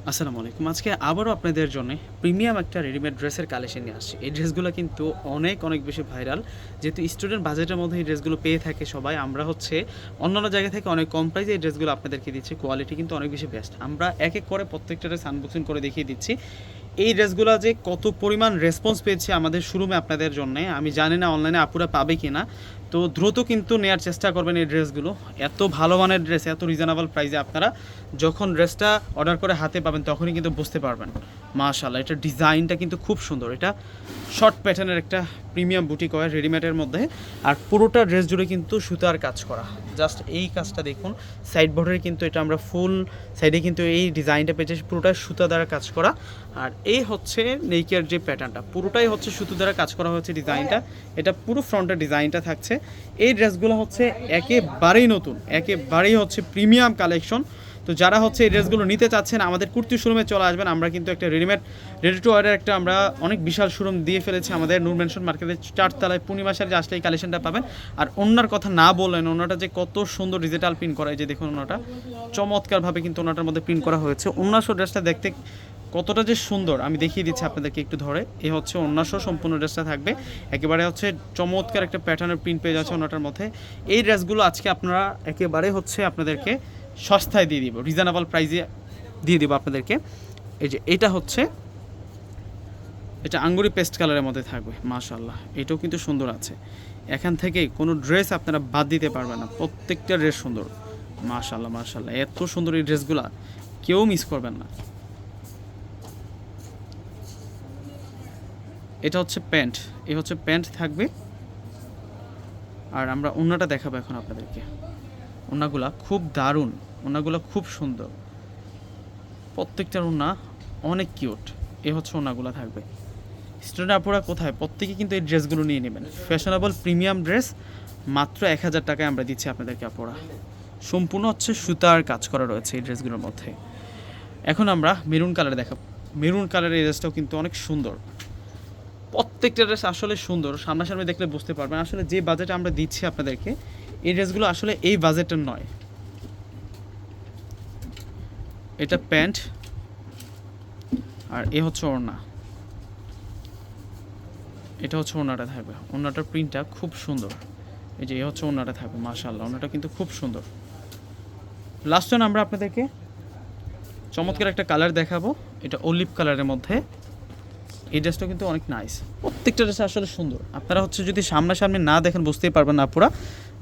আসসালামু আলাইকুম। আজকে আবারও আপনাদের জন্যে প্রিমিয়াম একটা রেডিমেড ড্রেসের কালেকশন নিয়ে আসছি। এই ড্রেসগুলো কিন্তু অনেক বেশি ভাইরাল। যেহেতু স্টুডেন্ট বাজেটের মধ্যে এই ড্রেসগুলো পেয়ে থাকে সবাই, আমরা হচ্ছে অন্যান্য জায়গা থেকে অনেক কম প্রাইসে এই ড্রেসগুলো আপনাদেরকে দিচ্ছি। কোয়ালিটি কিন্তু অনেক বেশি বেস্ট। আমরা এক এক করে প্রত্যেকটা ড্রেস আনবক্সিং করে দেখিয়ে দিচ্ছি। এই ড্রেসগুলো যে কত পরিমাণ রেসপন্স পেয়েছে আমাদের শোরুমে আপনাদের জন্যে, আমি জানি না অনলাইনে আপুরা পাবে কি না। তো দ্রুত কিন্তু নেওয়ার চেষ্টা করবেন এই ড্রেসগুলো। এত ভালো মানের ড্রেস, এত রিজনেবল প্রাইসে আপনারা যখন ড্রেসটা অর্ডার করে হাতে পাবেন তখনই কিন্তু বুঝতে পারবেন। মাশাআল্লাহ, এটা ডিজাইনটা কিন্তু খুব সুন্দর। এটা শর্ট প্যাটার্নের একটা প্রিমিয়াম বুটিক ওয়্যার রেডিমেডের মধ্যে, আর পুরোটা ড্রেস জুড়ে কিন্তু সুতার কাজ করা। জাস্ট এই কাজটা দেখুন, সাইড বর্ডারে কিন্তু এটা আমরা ফুল সাইডে কিন্তু এই ডিজাইনটা পেয়েছি, পুরোটা সুতা দ্বারা কাজ করা। আর এই হচ্ছে নেকের যে প্যাটার্নটা, পুরোটাই হচ্ছে সুতো দ্বারা কাজ করা হচ্ছে ডিজাইনটা। এটা পুরো ফ্রন্টের ডিজাইনটা থাকছে। এই ড্রেসগুলো হচ্ছে একেবারেই নতুন, একেবারেই হচ্ছে প্রিমিয়াম কালেকশন। তো যারা হচ্ছে এই ড্রেসগুলো নিতে চাচ্ছেন আমাদের কুর্তি শোরুমে চলে আসবেন। আমরা কিন্তু একটা রেডি টু ওয়্যারের একটা আমরা অনেক বিশাল শোরুম দিয়ে ফেলেছি আমাদের নূর মেনশন মার্কেটের 4 তলায়। পূর্ণিমাশার যে আসলে এই কালেকশনটা পাবেন। আর ওনার কথা না বললেন, ওনাটা যে কত সুন্দর ডিজিটাল প্রিন্ট করা, এই যে দেখুন ওনাটা চমৎকারভাবে কিন্তু ওনাটার মধ্যে প্রিন্ট করা হয়েছে। অন্যান্য ড্রেসটা দেখতে কতটা যে সুন্দর আমি দেখিয়ে দিচ্ছি আপনাদেরকে একটু ধরে। এই হচ্ছে অন্যান্য সম্পূর্ণ ড্রেসটা থাকবে, একেবারে হচ্ছে চমৎকার একটা প্যাটার্নের প্রিন্ট পেয়ে যাচ্ছে ওনাটার মধ্যে। এই ড্রেসগুলো আজকে আপনারা একেবারে হচ্ছে আপনাদেরকে সস্তায় দিয়ে দিব, রিজনেবল প্রাইসে দিয়ে দিব আপনাদেরকে। এই যে এটা হচ্ছে, এটা আঙ্গুরি পেস্ট কালারের মধ্যে থাকবে। মাশাআল্লাহ, এটাও কিন্তু সুন্দর আছে। এখান থেকে কোনো ড্রেস আপনারা বাদ দিতে পারবেন না, প্রত্যেকটা ড্রেস সুন্দর। মাশাআল্লাহ মাশাআল্লাহ, এত সুন্দর এই ড্রেসগুলো কেউ মিস করবেন না। এটা হচ্ছে প্যান্ট, এই হচ্ছে প্যান্ট থাকবে। আর আমরা ওড়নাটা দেখাবো এখন আপনাদেরকে। ওড়নাগুলা খুব দারুণ, ওড়নাগুলো খুব সুন্দর, প্রত্যেকটার ওড়না অনেক কিউট। এই হচ্ছে ওড়নাগুলো থাকবে। স্টুডেন্ট আপুরা কোথায়, প্রত্যেকে কিন্তু এই ড্রেসগুলো নিয়ে নেবেন। ফ্যাশনেবল প্রিমিয়াম ড্রেস মাত্র 1000 টাকায় আমরা দিচ্ছি আপনাদেরকে আপুরা। সম্পূর্ণ হচ্ছে সুতার কাজ করা রয়েছে এই ড্রেসগুলোর মধ্যে। এখন আমরা মেরুন কালার দেখাবো। মেরুন কালারের এই ড্রেসটাও কিন্তু অনেক সুন্দর। প্রত্যেকটা ড্রেস আসলে সুন্দর, সামনাসামনি দেখলে বুঝতে পারবেন আসলে যে বাজেটে আমরা দিচ্ছি আপনাদেরকে এই ড্রেসগুলো আসলে এই বাজেটের নয়। এটা প্যান্ট, আর এ হচ্ছে ওড়না। এটা হচ্ছে ওড়নাটা থাকবে, ওড়নাটার প্রিন্টটা খুব সুন্দর। এই যে এ হচ্ছে ওড়নাটা থাকবে। মাশাআল্লাহ, ওড়নাটা কিন্তু খুব সুন্দর। লাস্ট ওয়ান আমরা আপনাদেরকে চমৎকার একটা কালার দেখাবো, এটা অলিভ কালারের মধ্যে। এই ড্রেসটা কিন্তু অনেক নাইস, প্রত্যেকটা ড্রেস আসলে সুন্দর। আপনারা হচ্ছে যদি সামনাসামনি না দেখেন বুঝতেই পারবেন না পুরা।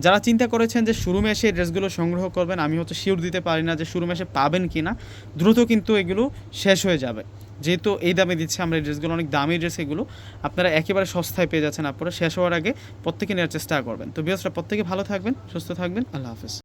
যারা চিন্তা করেছেন যে শোরুমে এসে এই ড্রেসগুলো সংগ্রহ করবেন, আমি হচ্ছে শিওর দিতে পারি না যে শোরুমে এসে পাবেন কি না। দ্রুত কিন্তু এগুলো শেষ হয়ে যাবে, যেহেতু এই দামে দিচ্ছে আমরা এই ড্রেসগুলো, অনেক দামি ড্রেস এগুলো। আপনারা একেবারে সস্তায় পেয়ে যাচ্ছেন। আপনারা শেষ হওয়ার আগে প্রত্যেকে নেওয়ার চেষ্টা করবেন। তো বিয়াসরা প্রত্যেকে ভালো থাকবেন, সুস্থ থাকবেন। আল্লাহ হাফেজ।